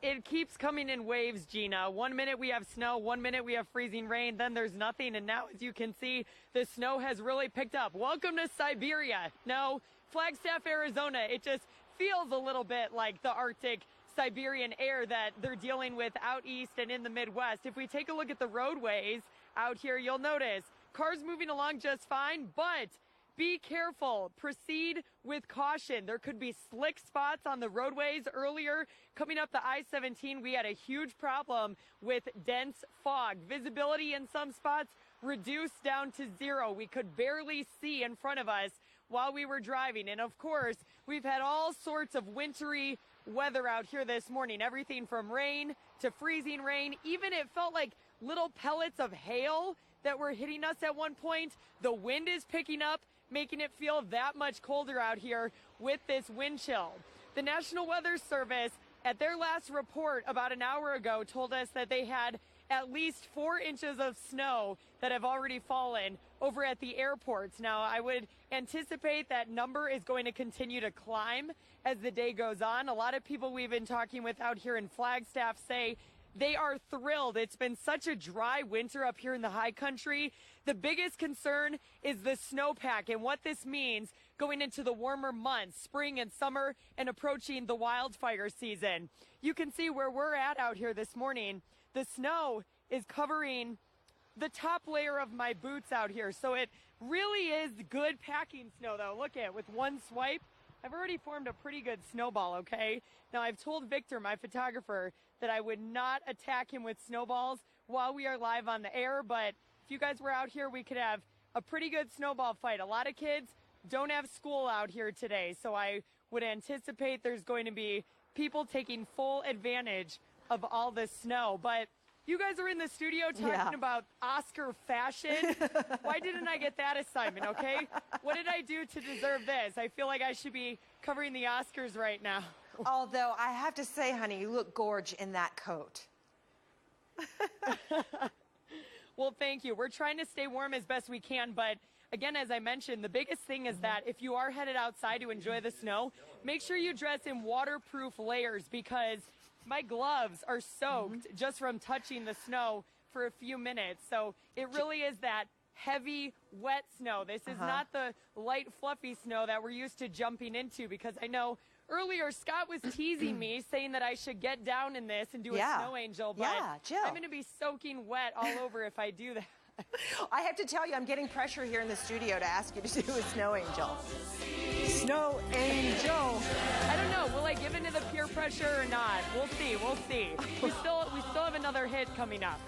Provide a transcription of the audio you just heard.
It keeps coming in waves, Gina. 1 minute we have snow, 1 minute we have freezing rain, then there's nothing. And now, as you can see, the snow has really picked up. Welcome to Siberia. No, Flagstaff, Arizona. It just feels a little bit like the Arctic Siberian air that they're dealing with out east and in the Midwest. If we take a look at the roadways out here, you'll notice cars moving along just fine, but be careful. Proceed with caution. There could be slick spots on the roadways. Earlier, coming up the I-17, we had a huge problem with dense fog. Visibility in some spots reduced down to zero. We could barely see in front of us while we were driving. And of course, we've had all sorts of wintry weather out here this morning. Everything from rain to freezing rain. Even it felt like little pellets of hail that were hitting us at one point. The wind is picking up, making it feel that much colder out here with this wind chill. The National Weather Service, at their last report about an hour ago, told us that they had at least 4 inches of snow that have already fallen over at the airports. Now, I would anticipate that number is going to continue to climb as the day goes on. A lot of people we've been talking with out here in Flagstaff say they are thrilled. It's been such a dry winter up here in the high country. The biggest concern is the snowpack and what this means going into the warmer months, spring and summer, and approaching the wildfire season. You can see where we're at out here this morning. The snow is covering the top layer of my boots out here. So it really is good packing snow, though. Look at it, with one swipe, I've already formed a pretty good snowball, okay? Now, I've told Victor, my photographer, that I would not attack him with snowballs while we are live on the air, but if you guys were out here, we could have a pretty good snowball fight. A lot of kids don't have school out here today, so I would anticipate there's going to be people taking full advantage of all this snow. But you guys are in the studio talking about Oscar fashion. Why didn't I get that assignment, okay? What did I do to deserve this? I feel like I should be covering the Oscars right now. Although I have to say, honey, you look gorge in that coat. Well, thank you. We're trying to stay warm as best we can, but again, as I mentioned, the biggest thing is that if you are headed outside to enjoy the snow, make sure you dress in waterproof layers, because my gloves are soaked just from touching the snow for a few minutes. So it really is that heavy, wet snow. This is not the light, fluffy snow that we're used to jumping into, because I know earlier Scott was teasing me, saying that I should get down in this and do a snow angel, but I'm going to be soaking wet all over if I do that. I have to tell you, I'm getting pressure here in the studio to ask you to do a snow angel. Snow angel. I don't know. Will I give in to the peer pressure or not? We'll see. We'll see. We still have another hit coming up.